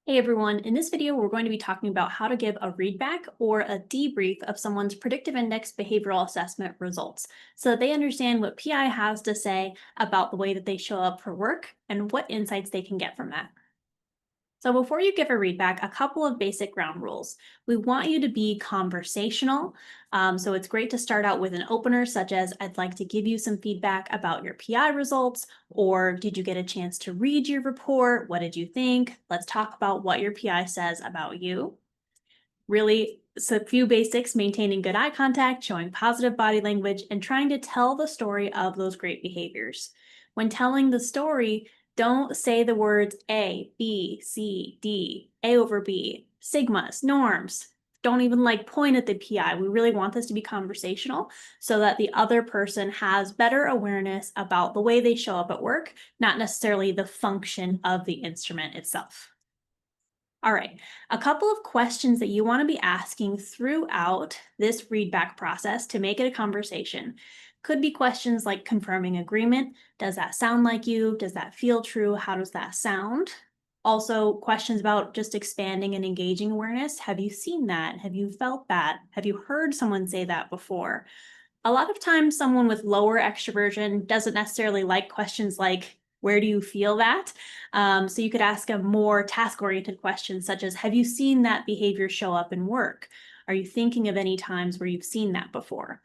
Hey everyone, in this video we're going to be talking about how to give a readback or a debrief of someone's Predictive Index Behavioral Assessment results so that they understand what PI has to say about the way that they show up for work and what insights they can get from that. So before you give a readback, a couple of basic ground rules. We want you to be conversational. So it's great to start out with an opener such as, I'd like to give you some feedback about your PI results, or did you get a chance to read your report? What did you think? Let's talk about what your PI says about you. Really, it's a few basics: maintaining good eye contact, showing positive body language, and trying to tell the story of those great behaviors. When telling the story, don't say the words A, B, C, D, A over B, sigmas, norms. Don't even point at the PI. We really want this to be conversational so that the other person has better awareness about the way they show up at work, not necessarily the function of the instrument itself. All right, a couple of questions that you want to be asking throughout this readback process to make it a conversation. Could be questions like confirming agreement. Does that sound like you? Does that feel true? How does that sound? Also, questions about just expanding and engaging awareness. Have you seen that? Have you felt that? Have you heard someone say that before? A lot of times someone with lower extroversion doesn't necessarily like questions like, where do you feel that? So you could ask a more task-oriented question such as, have you seen that behavior show up in work? Are you thinking of any times where you've seen that before?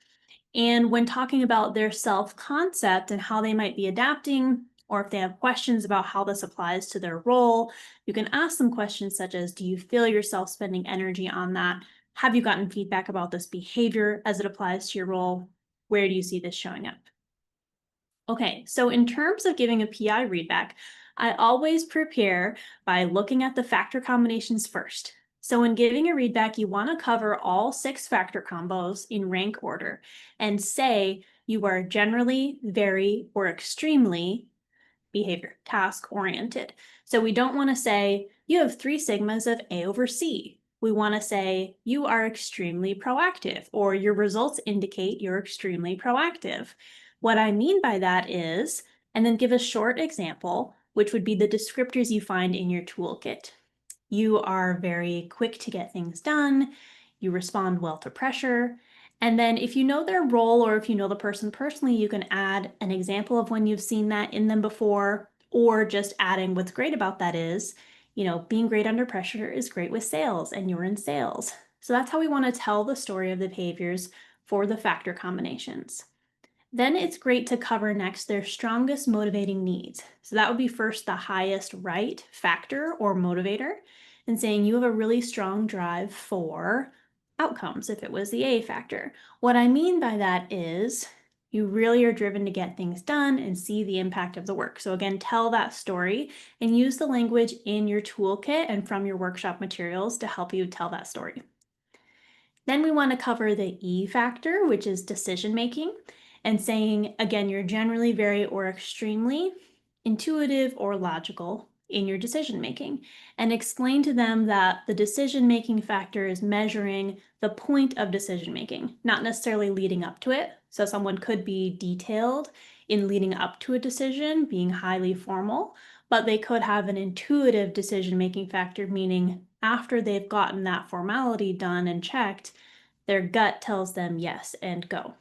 And when talking about their self-concept and how they might be adapting, or if they have questions about how this applies to their role, you can ask them questions such as, do you feel yourself spending energy on that? Have you gotten feedback about this behavior as it applies to your role? Where do you see this showing up? Okay, so in terms of giving a PI readback, I always prepare by looking at the factor combinations first. So when giving a readback, you want to cover all 6 factor combos in rank order and say you are generally, very, or extremely behavior, task oriented. So we don't want to say you have 3 sigmas of A over C. We want to say you are extremely proactive, or your results indicate you're extremely proactive. What I mean by that is, and then give a short example, which would be the descriptors you find in your toolkit. You are very quick to get things done. You respond well to pressure. And then if you know their role or if you know the person personally, you can add an example of when you've seen that in them before, or just adding what's great about that is, being great under pressure is great with sales and you're in sales. So that's how we want to tell the story of the behaviors for the factor combinations. Then it's great to cover next their strongest motivating needs. So that would be first the highest right factor or motivator, and saying you have a really strong drive for outcomes if it was the A factor. What I mean by that is you really are driven to get things done and see the impact of the work. So again, tell that story and use the language in your toolkit and from your workshop materials to help you tell that story. Then we want to cover the E factor, which is decision making, and saying, again, you're generally very or extremely intuitive or logical in your decision making, and explain to them that the decision making factor is measuring the point of decision making, not necessarily leading up to it. So someone could be detailed in leading up to a decision, being highly formal, but they could have an intuitive decision making factor, meaning after they've gotten that formality done and checked, their gut tells them yes and go.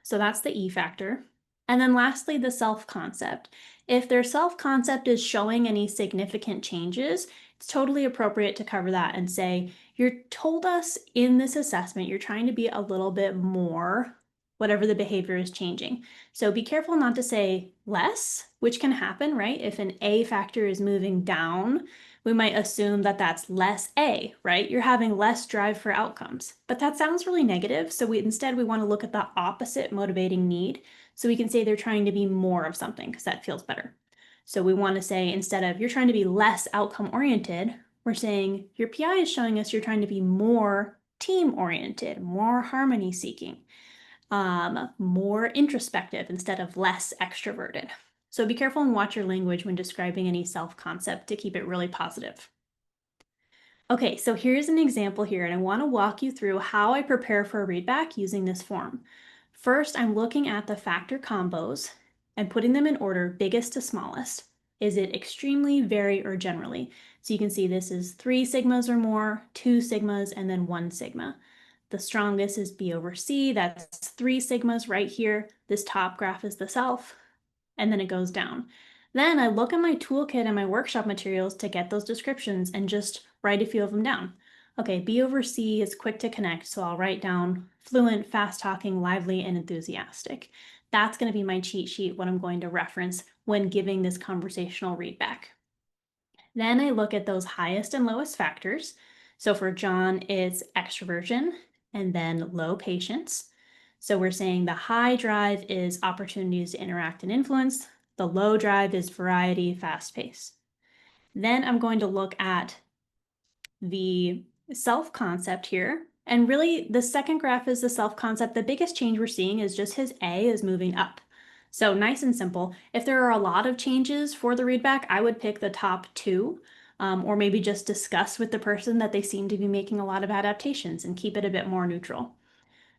So that's the E factor. And then lastly, the self-concept. If their self-concept is showing any significant changes, it's totally appropriate to cover that and say, you're told us in this assessment, you're trying to be a little bit more whatever the behavior is changing. So be careful not to say less, which can happen, right? If an A factor is moving down, we might assume that that's less A, right? You're having less drive for outcomes. But that sounds really negative. So instead we want to look at the opposite motivating need. So we can say they're trying to be more of something because that feels better. So we want to say, instead of you're trying to be less outcome oriented, we're saying your PI is showing us you're trying to be more team oriented, more harmony seeking, more introspective instead of less extroverted. So be careful and watch your language when describing any self-concept to keep it really positive. Okay, so here's an example here, and I want to walk you through how I prepare for a readback using this form. First, I'm looking at the factor combos and putting them in order biggest to smallest. Is it extremely, very, or generally? So you can see this is 3 sigmas or more, 2 sigmas, and then 1 sigma. The strongest is B over C, that's 3 sigmas right here. This top graph is the self, and then it goes down. Then I look at my toolkit and my workshop materials to get those descriptions and just write a few of them down. Okay, B over C is quick to connect, so I'll write down fluent, fast-talking, lively, and enthusiastic. That's going to be my cheat sheet, what I'm going to reference when giving this conversational readback. Then I look at those highest and lowest factors. So for John, it's extroversion and then low patience. So we're saying the high drive is opportunities to interact and influence. The low drive is variety, fast pace. Then I'm going to look at the self-concept here. And really, the second graph is the self-concept. The biggest change we're seeing is just his A is moving up. So nice and simple. If there are a lot of changes for the readback, I would pick the top 2, or maybe just discuss with the person that they seem to be making a lot of adaptations and keep it a bit more neutral.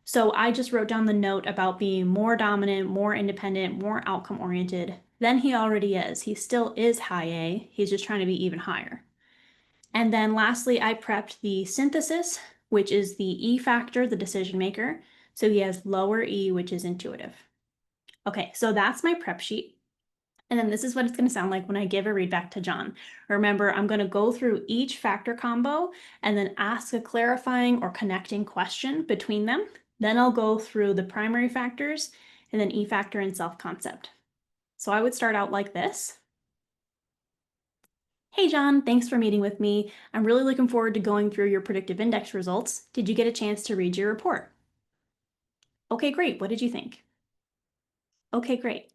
So I just wrote down the note about being more dominant, more independent, more outcome-oriented than he already is. He still is high A, he's just trying to be even higher. And then lastly, I prepped the synthesis, which is the E factor, the decision maker. So he has lower E, which is intuitive. Okay, so that's my prep sheet. And then this is what it's going to sound like when I give a readback to John. Remember, I'm going to go through each factor combo and then ask a clarifying or connecting question between them. Then I'll go through the primary factors and then E factor and self-concept. So I would start out like this. Hey John, thanks for meeting with me. I'm really looking forward to going through your predictive index results. Did you get a chance to read your report? Okay, great. What did you think? Okay, great.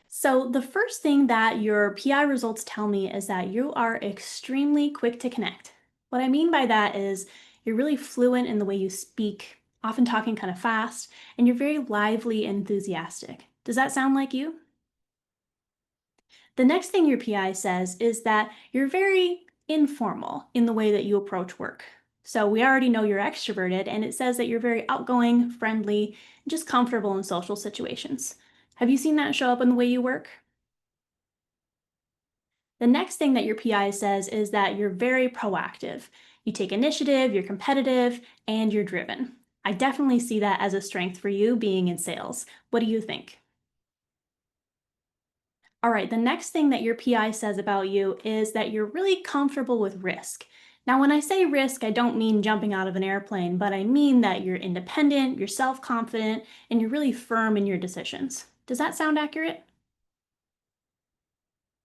So the first thing that your PI results tell me is that you are extremely quick to connect. What I mean by that is you're really fluent in the way you speak, often talking kind of fast, and you're very lively and enthusiastic. Does that sound like you? The next thing your PI says is that you're very informal in the way that you approach work. So we already know you're extroverted, and it says that you're very outgoing, friendly, and just comfortable in social situations. Have you seen that show up in the way you work? The next thing that your PI says is that you're very proactive. You take initiative, you're competitive, and you're driven. I definitely see that as a strength for you being in sales. What do you think? All right, the next thing that your PI says about you is that you're really comfortable with risk. Now, when I say risk, I don't mean jumping out of an airplane, but I mean that you're independent, you're self-confident, and you're really firm in your decisions. Does that sound accurate?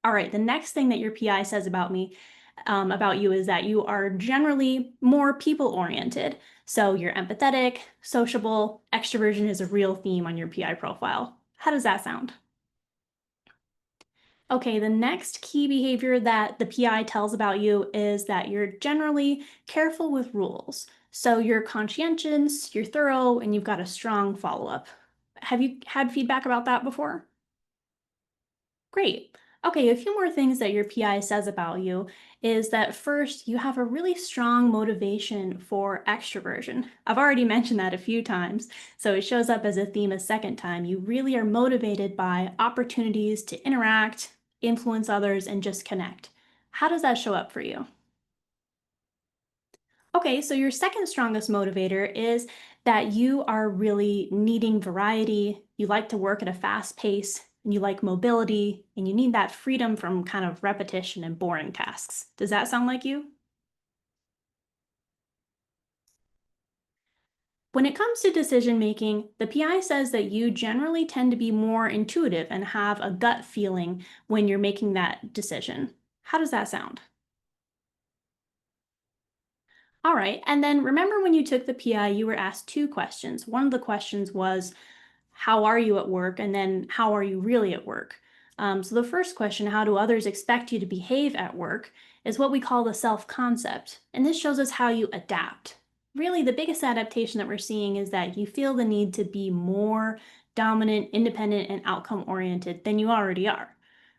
All right, the next thing that your PI says about you is that you are generally more people-oriented. So you're empathetic, sociable, extroversion is a real theme on your PI profile. How does that sound? Okay, the next key behavior that the PI tells about you is that you're generally careful with rules. So you're conscientious, you're thorough, and you've got a strong follow-up. Have you had feedback about that before? Great. Okay, a few more things that your PI says about you is that first, you have a really strong motivation for extroversion. I've already mentioned that a few times, so it shows up as a theme a second time. You really are motivated by opportunities to interact, influence others, and just connect. How does that show up for you? Okay, so your second strongest motivator is that you are really needing variety, you like to work at a fast pace, and you like mobility, and you need that freedom from kind of repetition and boring tasks. Does that sound like you? When it comes to decision making, the PI says that you generally tend to be more intuitive and have a gut feeling when you're making that decision. How does that sound? All right, and then remember when you took the PI, you were asked 2 questions. One of the questions was, how are you at work? And then how are you really at work? So the first question, how do others expect you to behave at work, is what we call the self-concept. And this shows us how you adapt. Really, the biggest adaptation that we're seeing is that you feel the need to be more dominant, independent, and outcome-oriented than you already are.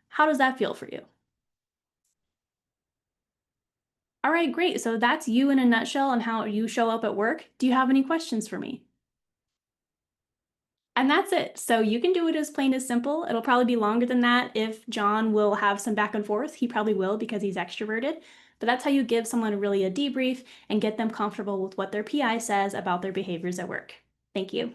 How does that feel for you? All right, great. So that's you in a nutshell and how you show up at work. Do you have any questions for me? And that's it. So you can do it as plain as simple. It'll probably be longer than that if John will have some back and forth. He probably will because he's extroverted. But that's how you give someone really a debrief and get them comfortable with what their PI says about their behaviors at work. Thank you.